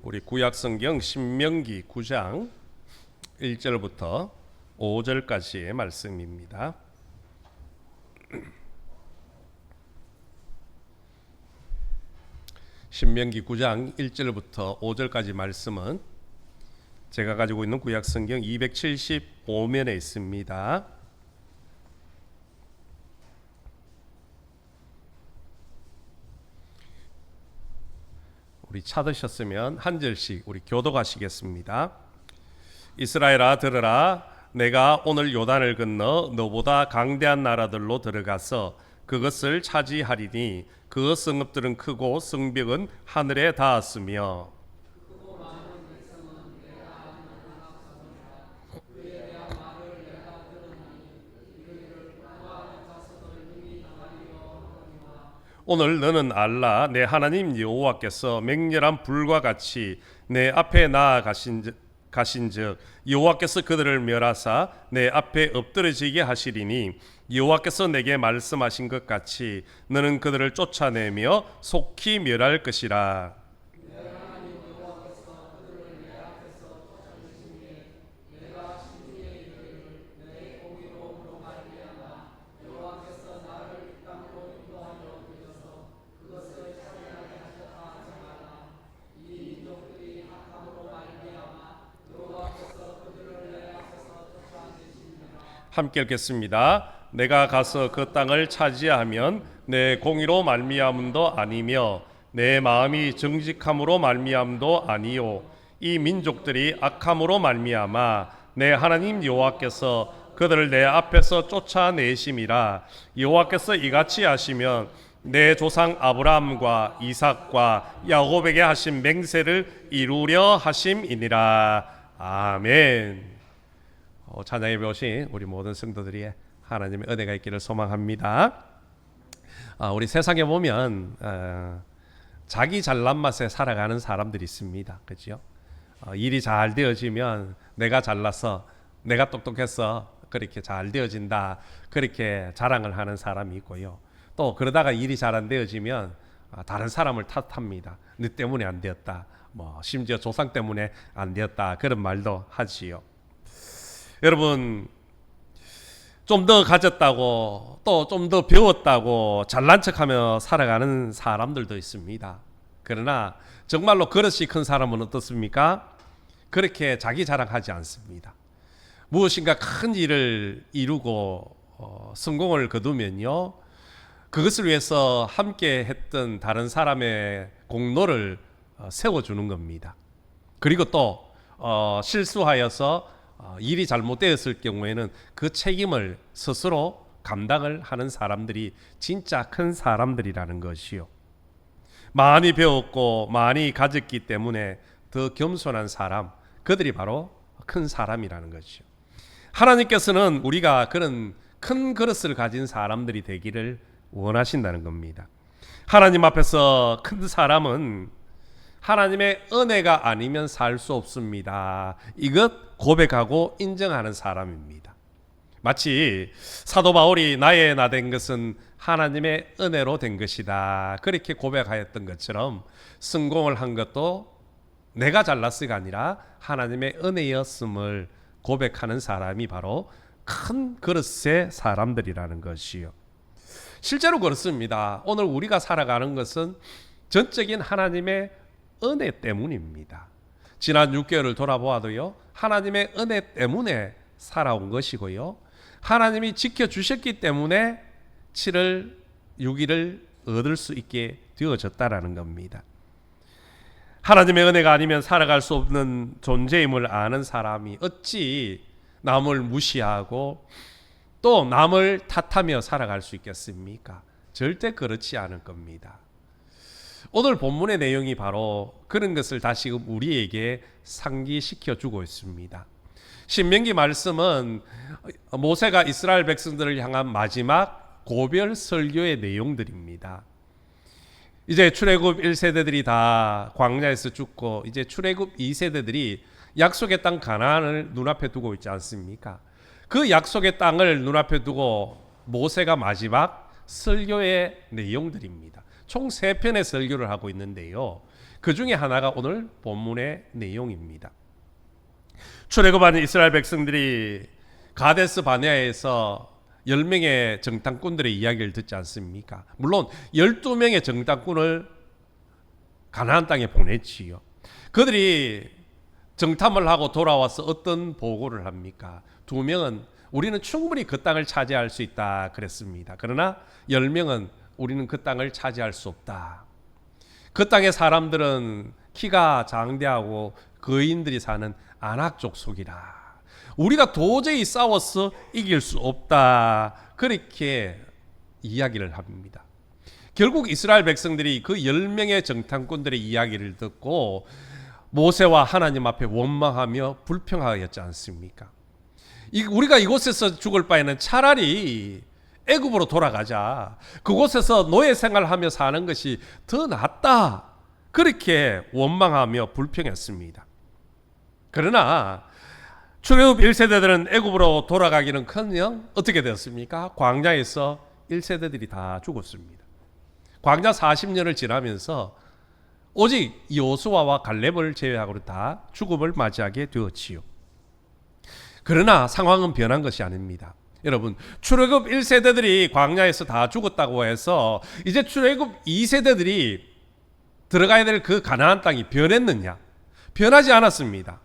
우리 구약성경 신명기 9장 1절부터 5절까지의 말씀입니다. 신명기 9장 1절부터 5절까지 말씀은 제가 가지고 있는 구약성경 275면에 있습니다. 우리 찾으셨으면 한 절씩 우리 교독하시겠습니다. 이스라엘아 들으라, 내가 오늘 요단을 건너 너보다 강대한 나라들로 들어가서 그것을 차지하리니 그 성읍들은 크고 성벽은 하늘에 닿았으며 오늘 너는 알라, 내 하나님 여호와께서 맹렬한 불과 같이 내 앞에 가신즉 여호와께서 그들을 멸하사 내 앞에 엎드러지게 하시리니 여호와께서 내게 말씀하신 것 같이 너는 그들을 쫓아내며 속히 멸할 것이라. 함께 읽겠습니다. 내가 가서 그 땅을 차지하면 내 공의로 말미암음도 아니며 내 마음이 정직함으로 말미암음도 아니요 이 민족들이 악함으로 말미암아 내 하나님 여호와께서 그들을 내 앞에서 쫓아내심이라. 여호와께서 이같이 하시면 내 조상 아브라함과 이삭과 야곱에게 하신 맹세를 이루려 하심이니라. 아멘. 찬양에 오신 우리 모든 성도들이 하나님의 은혜가 있기를 소망합니다. 우리 세상에 보면 자기 잘난 맛에 살아가는 사람들이 있습니다. 그렇죠? 일이 잘 되어지면 내가 잘나서 내가 똑똑해서 그렇게 잘 되어진다, 그렇게 자랑을 하는 사람이 있고요. 또 그러다가 일이 잘 안 되어지면 다른 사람을 탓합니다. 너 때문에 안 되었다, 심지어 조상 때문에 안 되었다, 그런 말도 하지요. 여러분, 좀 더 가졌다고 또 좀 더 배웠다고 잘난 척하며 살아가는 사람들도 있습니다. 그러나 정말로 그릇이 큰 사람은 어떻습니까? 그렇게 자기 자랑하지 않습니다. 무엇인가 큰 일을 이루고 성공을 거두면요, 그것을 위해서 함께 했던 다른 사람의 공로를 세워주는 겁니다. 그리고 또 실수하여서 일이 잘못되었을 경우에는 그 책임을 스스로 감당을 하는 사람들이 진짜 큰 사람들이라는 것이요. 많이 배웠고 많이 가졌기 때문에 더 겸손한 사람, 그들이 바로 큰 사람이라는 것이요. 하나님께서는 우리가 그런 큰 그릇을 가진 사람들이 되기를 원하신다는 겁니다. 하나님 앞에서 큰 사람은 하나님의 은혜가 아니면 살 수 없습니다. 이것 고백하고 인정하는 사람입니다. 마치 사도 바울이 나의 나 된 것은 하나님의 은혜로 된 것이다, 그렇게 고백하였던 것처럼 성공을 한 것도 내가 잘났어가 아니라 하나님의 은혜였음을 고백하는 사람이 바로 큰 그릇의 사람들이라는 것이요. 실제로 그렇습니다. 오늘 우리가 살아가는 것은 전적인 하나님의 은혜 때문입니다. 지난 6개월을 돌아보아도요, 하나님의 은혜 때문에 살아온 것이고요, 하나님이 지켜주셨기 때문에 7월 6일을 얻을 수 있게 되어졌다라는 겁니다. 하나님의 은혜가 아니면 살아갈 수 없는 존재임을 아는 사람이 어찌 남을 무시하고 또 남을 탓하며 살아갈 수 있겠습니까? 절대 그렇지 않을 겁니다. 오늘 본문의 내용이 바로 그런 것을 다시금 우리에게 상기시켜 주고 있습니다. 신명기 말씀은 모세가 이스라엘 백성들을 향한 마지막 고별 설교의 내용들입니다. 이제 출애굽 1세대들이 다 광야에서 죽고 이제 출애굽 2세대들이 약속의 땅 가나안을 눈앞에 두고 있지 않습니까? 그 약속의 땅을 눈앞에 두고 모세가 마지막 설교의 내용들입니다. 총 3편의 설교를 하고 있는데요, 그 중에 하나가 오늘 본문의 내용입니다. 출애굽한 이스라엘 백성들이 가데스 바네아에서 10명의 정탐꾼들의 이야기를 듣지 않습니까? 물론 12명의 정탐꾼을 가나안 땅에 보냈지요. 그들이 정탐을 하고 돌아와서 어떤 보고를 합니까? 2명은 우리는 충분히 그 땅을 차지할 수 있다 그랬습니다. 그러나 10명은 우리는 그 땅을 차지할 수 없다. 그 땅의 사람들은 키가 장대하고 거인들이 사는 아낙 족속이라. 우리가 도저히 싸워서 이길 수 없다. 그렇게 이야기를 합니다. 결국 이스라엘 백성들이 그 10명의 정탐꾼들의 이야기를 듣고 모세와 하나님 앞에 원망하며 불평하였지 않습니까? 우리가 이곳에서 죽을 바에는 차라리 애굽으로 돌아가자. 그곳에서 노예 생활하며 사는 것이 더 낫다. 그렇게 원망하며 불평했습니다. 그러나 출애굽 1세대들은 애굽으로 돌아가기는커녕 어떻게 되었습니까? 광야에서 1세대들이 다 죽었습니다. 광야 40년을 지나면서 오직 여호수아와 갈렙을 제외하고는 다 죽음을 맞이하게 되었지요. 그러나 상황은 변한 것이 아닙니다. 여러분, 출애굽 1세대들이 광야에서 다 죽었다고 해서 이제 출애굽 2세대들이 들어가야 될 그 가나안 땅이 변했느냐? 변하지 않았습니다.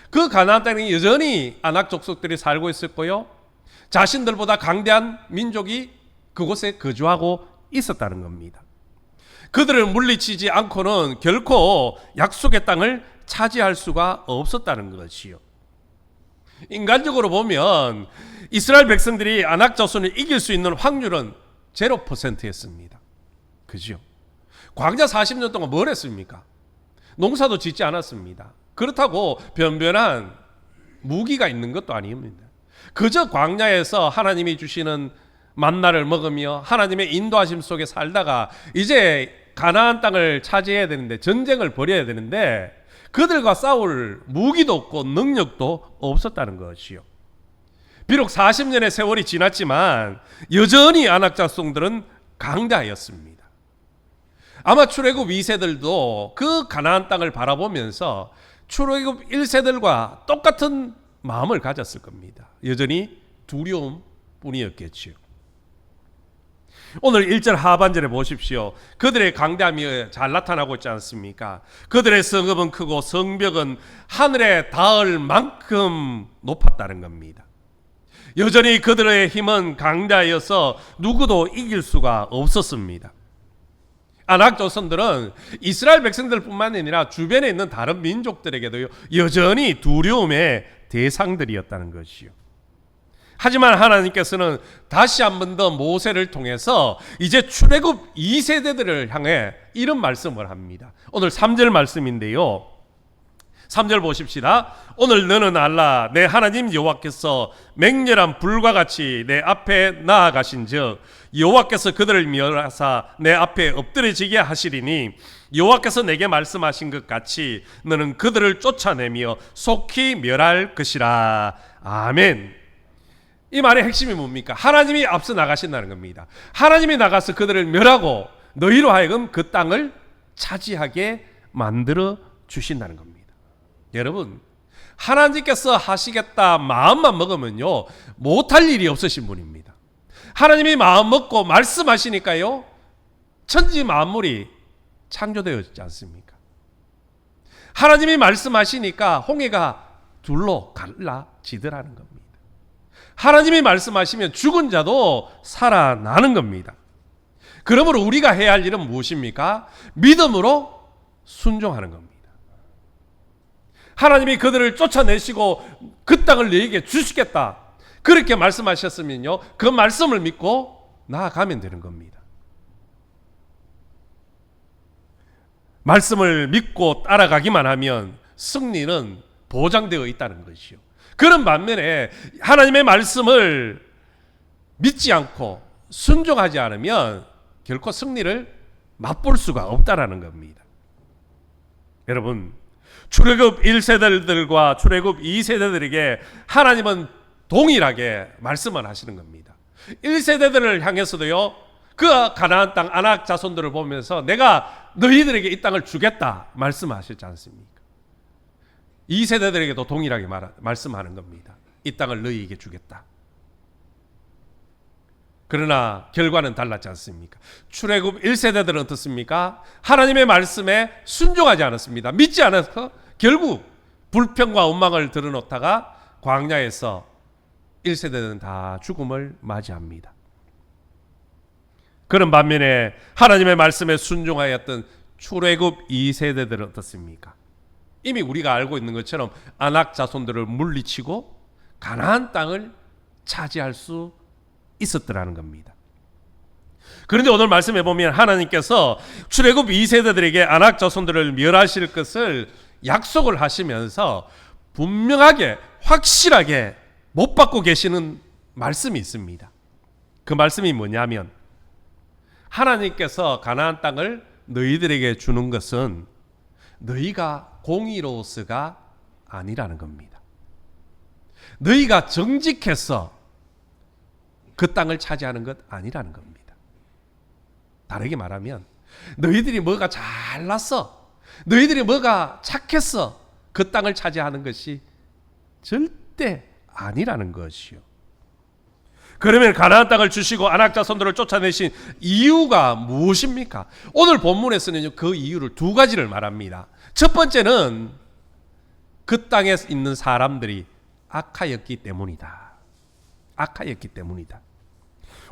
그 가나안 땅에 여전히 아낙 족속들이 살고 있었고요. 자신들보다 강대한 민족이 그곳에 거주하고 있었다는 겁니다. 그들을 물리치지 않고는 결코 약속의 땅을 차지할 수가 없었다는 것이요. 인간적으로 보면 이스라엘 백성들이 아낙 자손을 이길 수 있는 확률은 0%였습니다. 그죠? 광야 40년 동안 뭘 했습니까? 농사도 짓지 않았습니다. 그렇다고 변변한 무기가 있는 것도 아닙니다. 그저 광야에서 하나님이 주시는 만나를 먹으며 하나님의 인도하심 속에 살다가 이제 가나안 땅을 차지해야 되는데, 전쟁을 벌여야 되는데 그들과 싸울 무기도 없고 능력도 없었다는 것이요. 비록 40년의 세월이 지났지만 여전히 아낙 자손들은 강대하였습니다. 아마 출애굽 2세들도 그 가나안 땅을 바라보면서 출애굽 1세들과 똑같은 마음을 가졌을 겁니다. 여전히 두려움 뿐이었겠지요. 오늘 1절 하반절에 보십시오. 그들의 강대함이 잘 나타나고 있지 않습니까? 그들의 성읍은 크고 성벽은 하늘에 닿을 만큼 높았다는 겁니다. 여전히 그들의 힘은 강대하여서 누구도 이길 수가 없었습니다. 아낙 자손들은 이스라엘 백성들뿐만 아니라 주변에 있는 다른 민족들에게도 여전히 두려움의 대상들이었다는 것이요. 하지만 하나님께서는 다시 한 번 더 모세를 통해서 이제 출애굽 2세대들을 향해 이런 말씀을 합니다. 오늘 3절 말씀인데요. 3절 보십시다. 오늘 너는 알라 내 하나님 여호와께서 맹렬한 불과 같이 내 앞에 나아가신즉 여호와께서 그들을 멸하사 내 앞에 엎드려지게 하시리니 여호와께서 내게 말씀하신 것 같이 너는 그들을 쫓아내며 속히 멸할 것이라. 아멘. 이 말의 핵심이 뭡니까? 하나님이 앞서 나가신다는 겁니다. 하나님이 나가서 그들을 멸하고 너희로 하여금 그 땅을 차지하게 만들어 주신다는 겁니다. 여러분, 하나님께서 하시겠다 마음만 먹으면요 못할 일이 없으신 분입니다. 하나님이 마음 먹고 말씀하시니까요 천지 만물이 창조되어지지 않습니까? 하나님이 말씀하시니까 홍해가 둘로 갈라지더라는 겁니다. 하나님이 말씀하시면 죽은 자도 살아나는 겁니다. 그러므로 우리가 해야 할 일은 무엇입니까? 믿음으로 순종하는 겁니다. 하나님이 그들을 쫓아내시고 그 땅을 너희에게 주시겠다 그렇게 말씀하셨으면요 그 말씀을 믿고 나아가면 되는 겁니다. 말씀을 믿고 따라가기만 하면 승리는 보장되어 있다는 것이요. 그런 반면에 하나님의 말씀을 믿지 않고 순종하지 않으면 결코 승리를 맛볼 수가 없다라는 겁니다. 여러분, 출애굽 1세대들과 출애굽 2세대들에게 하나님은 동일하게 말씀을 하시는 겁니다. 1세대들을 향해서도요 그 가나안 땅 아낙 자손들을 보면서 내가 너희들에게 이 땅을 주겠다 말씀하셨지 않습니까? 이 세대들에게도 동일하게 말씀하는 겁니다. 이 땅을 너희에게 주겠다. 그러나 결과는 달랐지 않습니까? 출애굽 1세대들은 어떻습니까? 하나님의 말씀에 순종하지 않았습니다. 믿지 않아서 결국 불평과 원망을 드러놓다가 광야에서 1세대는 다 죽음을 맞이합니다. 그런 반면에 하나님의 말씀에 순종하였던 출애굽 2세대들은 어떻습니까? 이미 우리가 알고 있는 것처럼 아낙 자손들을 물리치고 가나안 땅을 차지할 수 있었더라는 겁니다. 그런데 오늘 말씀해 보면 하나님께서 출애굽 2세대들에게 아낙 자손들을 멸하실 것을 약속을 하시면서 분명하게 확실하게 못 받고 계시는 말씀이 있습니다. 그 말씀이 뭐냐면 하나님께서 가나안 땅을 너희들에게 주는 것은 너희가 공의로서가 아니라는 겁니다. 너희가 정직해서 그 땅을 차지하는 것 아니라는 겁니다. 다르게 말하면 너희들이 뭐가 잘났어, 너희들이 뭐가 착했어 그 땅을 차지하는 것이 절대 아니라는 것이요. 그러면 가나안 땅을 주시고 아낙 자손들을 쫓아내신 이유가 무엇입니까? 오늘 본문에서는 그 이유를 두 가지를 말합니다. 첫 번째는 그 땅에 있는 사람들이 악하였기 때문이다. 악하였기 때문이다.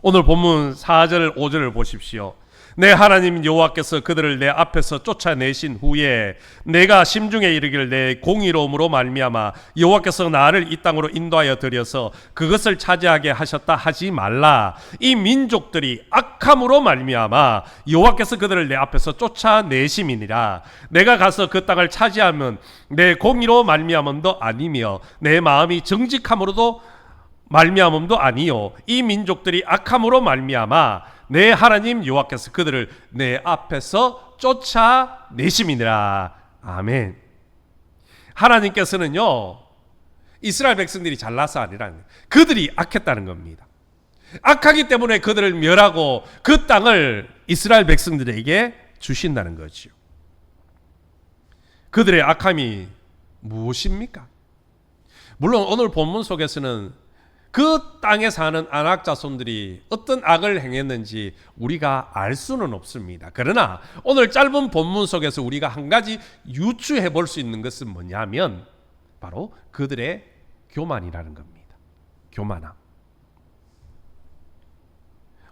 오늘 본문 4절 5절을 보십시오. 내 하나님 여호와께서 그들을 내 앞에서 쫓아내신 후에 내가 심중에 이르기를 내 공의로움으로 말미암아 여호와께서 나를 이 땅으로 인도하여 들여서 그것을 차지하게 하셨다 하지 말라. 이 민족들이 악함으로 말미암아 여호와께서 그들을 내 앞에서 쫓아내심이니라. 내가 가서 그 땅을 차지하면 내 공의로 말미암음도 아니며 내 마음이 정직함으로도 말미암음도 아니요 이 민족들이 악함으로 말미암아 내 하나님 여호와께서 그들을 내 앞에서 쫓아내심이니라. 아멘. 하나님께서는요 이스라엘 백성들이 잘나서 아니라 그들이 악했다는 겁니다. 악하기 때문에 그들을 멸하고 그 땅을 이스라엘 백성들에게 주신다는 거지요. 그들의 악함이 무엇입니까? 물론 오늘 본문 속에서는 그 땅에 사는 아낙 자손들이 어떤 악을 행했는지 우리가 알 수는 없습니다. 그러나 오늘 짧은 본문 속에서 우리가 한 가지 유추해 볼 수 있는 것은 뭐냐면 바로 그들의 교만이라는 겁니다. 교만함.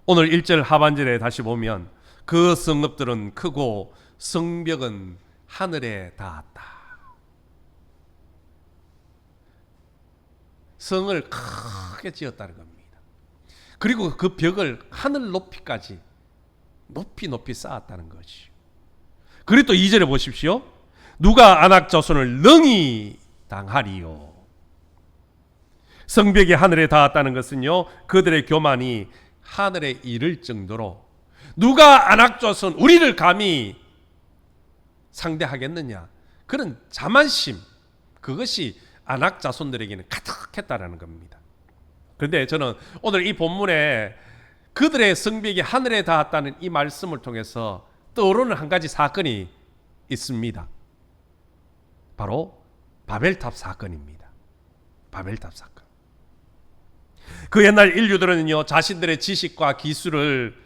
오늘 1절 하반절에 다시 보면 그 성읍들은 크고 성벽은 하늘에 닿았다. 성을 크게 지었다는 겁니다. 그리고 그 벽을 하늘 높이까지 높이 쌓았다는 것이죠. 그리고 또 2절에 보십시오. 누가 아낙 자손을 능히 당하리요. 성벽이 하늘에 닿았다는 것은요 그들의 교만이 하늘에 이를 정도로 누가 아낙 자손 우리를 감히 상대하겠느냐 그런 자만심, 그것이 아낙 자손들에게는 가득했다라는 겁니다. 그런데 저는 오늘 이 본문에 그들의 성벽이 하늘에 닿았다는 이 말씀을 통해서 떠오르는 한 가지 사건이 있습니다. 바로 바벨탑 사건입니다. 바벨탑 사건. 그 옛날 인류들은요 자신들의 지식과 기술을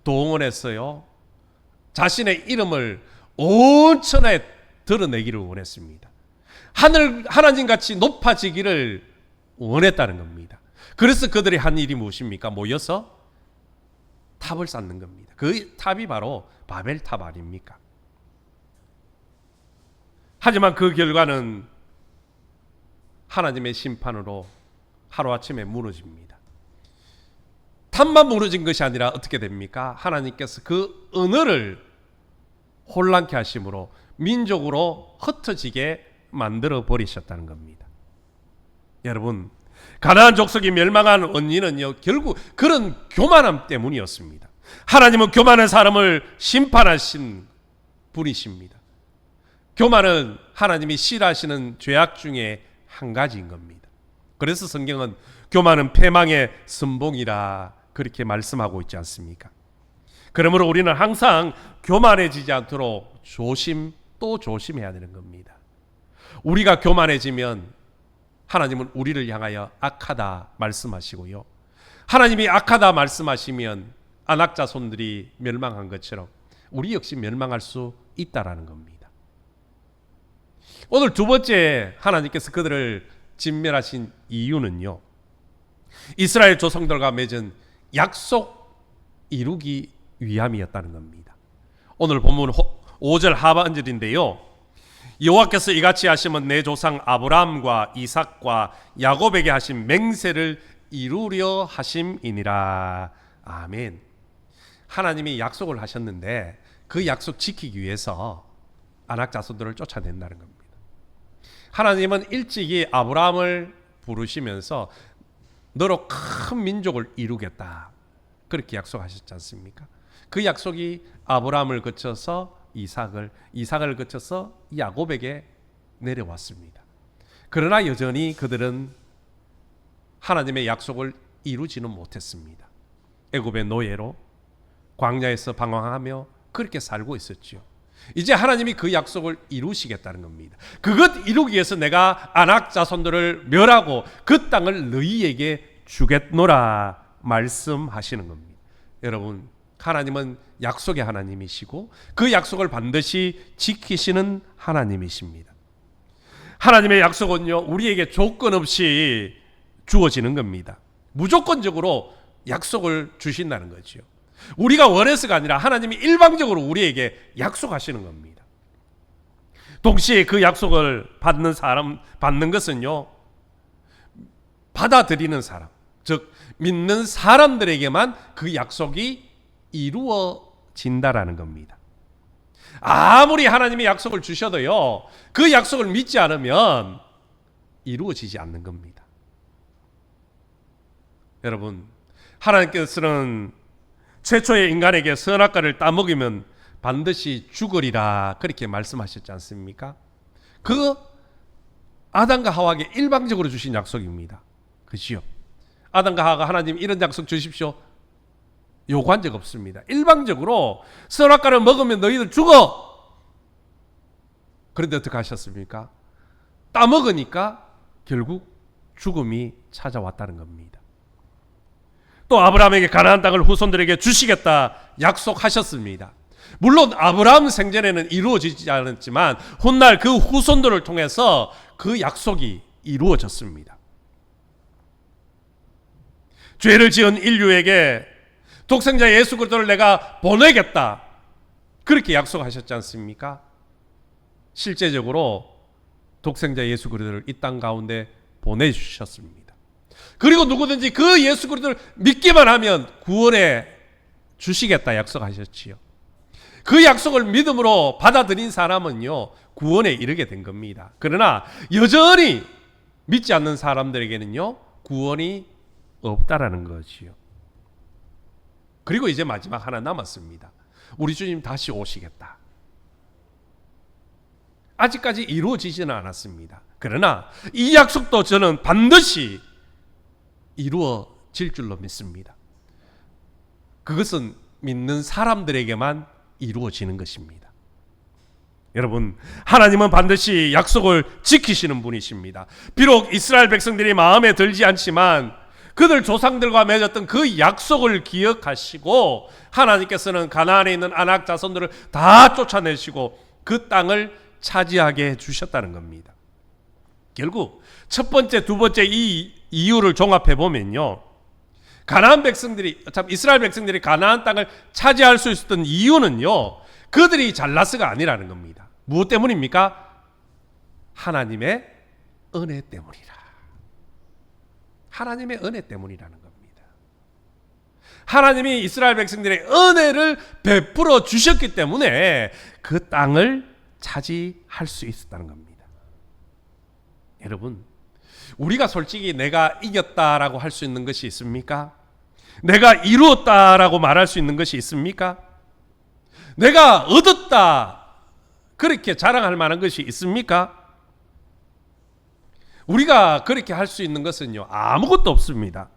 동원했어요. 자신의 이름을 온 천하에 드러내기를 원했습니다. 하나님같이 높아지기를 원했다는 겁니다. 그래서 그들이 한 일이 무엇입니까? 모여서 탑을 쌓는 겁니다. 그 탑이 바로 바벨탑 아닙니까? 하지만 그 결과는 하나님의 심판으로 하루아침에 무너집니다. 탑만 무너진 것이 아니라 어떻게 됩니까? 하나님께서 그 언어를 혼란케 하심으로 민족으로 흩어지게 만들어 버리셨다는 겁니다. 여러분, 가나안 족속이 멸망한 원인은요 결국 그런 교만함 때문이었습니다. 하나님은 교만한 사람을 심판하신 분이십니다. 교만은 하나님이 싫어하시는 죄악 중에 한 가지인 겁니다. 그래서 성경은 교만은 패망의 선봉이라 그렇게 말씀하고 있지 않습니까? 그러므로 우리는 항상 교만해지지 않도록 조심 또 조심해야 되는 겁니다. 우리가 교만해지면 하나님은 우리를 향하여 악하다 말씀하시고요. 하나님이 악하다 말씀하시면 안악자손들이 멸망한 것처럼 우리 역시 멸망할 수 있다라는 겁니다. 오늘 두 번째 하나님께서 그들을 진멸하신 이유는요, 이스라엘 조상들과 맺은 약속 이루기 위함이었다는 겁니다. 오늘 본문 5절 하반절인데요, 여호와께서 이같이 하시면 내 조상 아브라함과 이삭과 야곱에게 하신 맹세를 이루려 하심이니라. 아멘. 하나님이 약속을 하셨는데 그 약속 지키기 위해서 안악자손들을 쫓아낸다는 겁니다. 하나님은 일찍이 아브라함을 부르시면서 너로 큰 민족을 이루겠다, 그렇게 약속하셨지 않습니까? 그 약속이 아브라함을 거쳐서 이삭을 거쳐서 야곱에게 내려왔습니다. 그러나 여전히 그들은 하나님의 약속을 이루지는 못했습니다. 애굽의 노예로 광야에서 방황하며 그렇게 살고 있었죠. 이제 하나님이 그 약속을 이루시겠다는 겁니다. 그것 이루기 위해서 내가 안악 자손들을 멸하고 그 땅을 너희에게 주겠노라 말씀하시는 겁니다. 여러분, 하나님은 약속의 하나님이시고 그 약속을 반드시 지키시는 하나님이십니다. 하나님의 약속은요, 우리에게 조건 없이 주어지는 겁니다. 무조건적으로 약속을 주신다는 거죠. 우리가 원해서가 아니라 하나님이 일방적으로 우리에게 약속하시는 겁니다. 동시에 그 약속을 받는 것은요, 받아들이는 사람, 즉 믿는 사람들에게만 그 약속이 이루어진다라는 겁니다. 아무리 하나님이 약속을 주셔도요, 그 약속을 믿지 않으면 이루어지지 않는 겁니다. 여러분, 하나님께서는 최초의 인간에게 선악과를 따먹으면 반드시 죽으리라, 그렇게 말씀하셨지 않습니까? 그 아담과 하와에게 일방적으로 주신 약속입니다. 그렇지요? 아담과 하와가 하나님 이런 약속 주십시오 요구한 적 없습니다. 일방적으로 선악과를 먹으면 너희들 죽어. 그런데 어떻게 하셨습니까? 따먹으니까 결국 죽음이 찾아왔다는 겁니다. 또 아브라함에게 가나안 땅을 후손들에게 주시겠다 약속하셨습니다. 물론 아브라함 생전에는 이루어지지 않았지만 훗날 그 후손들을 통해서 그 약속이 이루어졌습니다. 죄를 지은 인류에게 독생자 예수 그리스도를 내가 보내겠다, 그렇게 약속하셨지 않습니까? 실제적으로 독생자 예수 그리스도를 이 땅 가운데 보내주셨습니다. 그리고 누구든지 그 예수 그리스도를 믿기만 하면 구원해 주시겠다 약속하셨지요. 그 약속을 믿음으로 받아들인 사람은요, 구원에 이르게 된 겁니다. 그러나 여전히 믿지 않는 사람들에게는요, 구원이 없다라는 거지요. 그리고 이제 마지막 하나 남았습니다. 우리 주님 다시 오시겠다. 아직까지 이루어지지는 않았습니다. 그러나 이 약속도 저는 반드시 이루어질 줄로 믿습니다. 그것은 믿는 사람들에게만 이루어지는 것입니다. 여러분, 하나님은 반드시 약속을 지키시는 분이십니다. 비록 이스라엘 백성들이 마음에 들지 않지만 그들 조상들과 맺었던 그 약속을 기억하시고 하나님께서는 가나안에 있는 아낙 자손들을 다 쫓아내시고 그 땅을 차지하게 해주셨다는 겁니다. 결국 첫 번째, 두 번째 이 이유를 종합해 보면요, 가나안 백성들이, 이스라엘 백성들이 가나안 땅을 차지할 수 있었던 이유는요, 그들이 잘나서가 아니라는 겁니다. 무엇 때문입니까? 하나님의 은혜 때문이라. 하나님의 은혜 때문이라는 겁니다. 하나님이 이스라엘 백성들의 은혜를 베풀어 주셨기 때문에 그 땅을 차지할 수 있었다는 겁니다. 여러분, 우리가 솔직히 내가 이겼다라고 할 수 있는 것이 있습니까? 내가 이루었다라고 말할 수 있는 것이 있습니까? 내가 얻었다, 그렇게 자랑할 만한 것이 있습니까? 우리가 그렇게 할 수 있는 것은요, 아무것도 없습니다.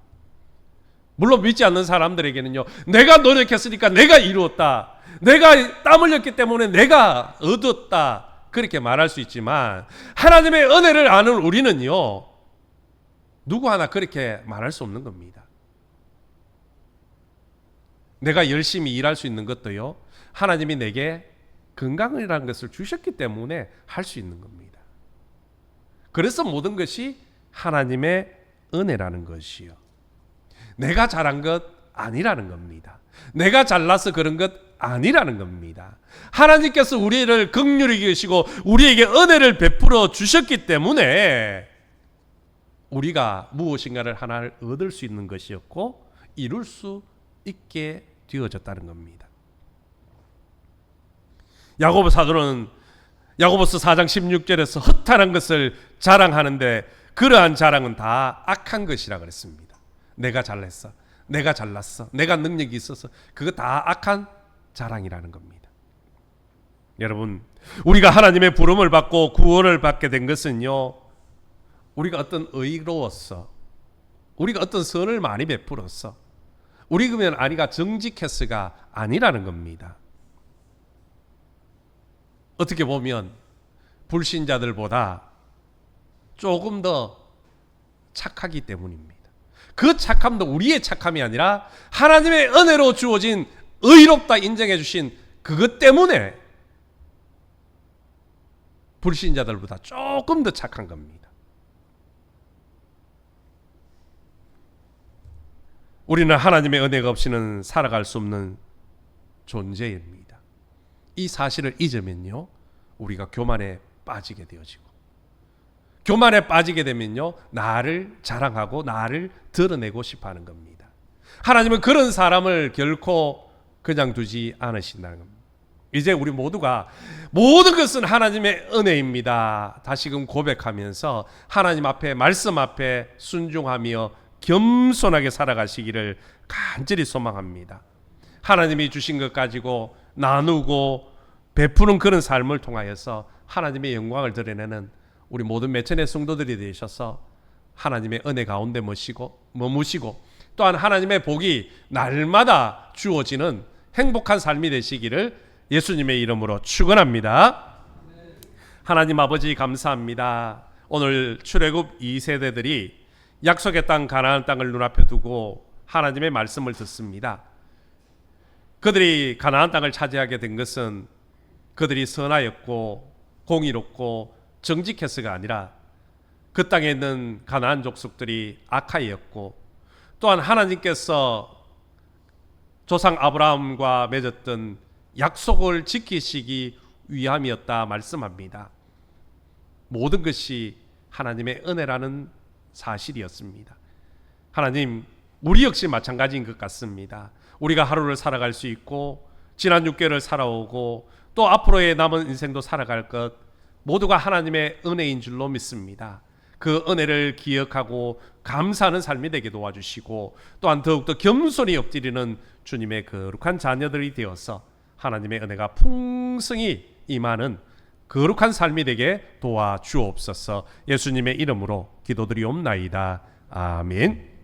물론 믿지 않는 사람들에게는요, 내가 노력했으니까 내가 이루었다, 내가 땀 흘렸기 때문에 내가 얻었다, 그렇게 말할 수 있지만 하나님의 은혜를 아는 우리는요, 누구 하나 그렇게 말할 수 없는 겁니다. 내가 열심히 일할 수 있는 것도요, 하나님이 내게 건강이라는 것을 주셨기 때문에 할 수 있는 겁니다. 그래서 모든 것이 하나님의 은혜라는 것이요, 내가 잘한 것 아니라는 겁니다. 내가 잘나서 그런 것 아니라는 겁니다. 하나님께서 우리를 긍휼히 여기시고 우리에게 은혜를 베풀어 주셨기 때문에 우리가 무엇인가를 하나를 얻을 수 있는 것이었고 이룰 수 있게 되어졌다는 겁니다. 야고보 사도는 야고보서 4장 16절에서 허탄한 것을 자랑하는데 그러한 자랑은 다 악한 것이라 그랬습니다. 내가 잘했어, 내가 잘났어, 내가 능력이 있어서, 그거 다 악한 자랑이라는 겁니다. 여러분, 우리가 하나님의 부름을 받고 구원을 받게 된 것은요, 우리가 어떤 의로웠어, 우리가 어떤 선을 많이 베풀었어, 우리 그러면 아니가 정직했어가 아니라는 겁니다. 어떻게 보면 불신자들보다 조금 더 착하기 때문입니다. 그 착함도 우리의 착함이 아니라 하나님의 은혜로 주어진 의롭다 인정해 주신 그것 때문에 불신자들보다 조금 더 착한 겁니다. 우리는 하나님의 은혜가 없이는 살아갈 수 없는 존재입니다. 이 사실을 잊으면요, 우리가 교만에 빠지게 되어지고, 교만에 빠지게 되면요, 나를 자랑하고 나를 드러내고 싶어 하는 겁니다. 하나님은 그런 사람을 결코 그냥 두지 않으신다는 겁니다. 이제 우리 모두가 모든 것은 하나님의 은혜입니다, 다시금 고백하면서 하나님 앞에, 말씀 앞에 순종하며 겸손하게 살아가시기를 간절히 소망합니다. 하나님이 주신 것 가지고 나누고 베푸는 그런 삶을 통하여서 하나님의 영광을 드러내는 우리 모든 매천의 성도들이 되셔서 하나님의 은혜 가운데 머무시고 또한 하나님의 복이 날마다 주어지는 행복한 삶이 되시기를 예수님의 이름으로 축원합니다. 하나님 아버지 감사합니다. 오늘 출애굽 2세대들이 약속의 땅 가나안 땅을 눈앞에 두고 하나님의 말씀을 듣습니다. 그들이 가나안 땅을 차지하게 된 것은 그들이 선하였고 공의롭고 정직해서가 아니라 그 땅에 있는 가나안 족속들이 악하였고 또한 하나님께서 조상 아브라함과 맺었던 약속을 지키시기 위함이었다 말씀합니다. 모든 것이 하나님의 은혜라는 사실이었습니다. 하나님, 우리 역시 마찬가지인 것 같습니다. 우리가 하루를 살아갈 수 있고 지난 6개월을 살아오고 또 앞으로의 남은 인생도 살아갈 것 모두가 하나님의 은혜인 줄로 믿습니다. 그 은혜를 기억하고 감사하는 삶이 되게 도와주시고 또한 더욱더 겸손히 엎드리는 주님의 거룩한 자녀들이 되어서 하나님의 은혜가 풍성히 임하는 거룩한 삶이 되게 도와주옵소서. 예수님의 이름으로 기도드리옵나이다. 아멘.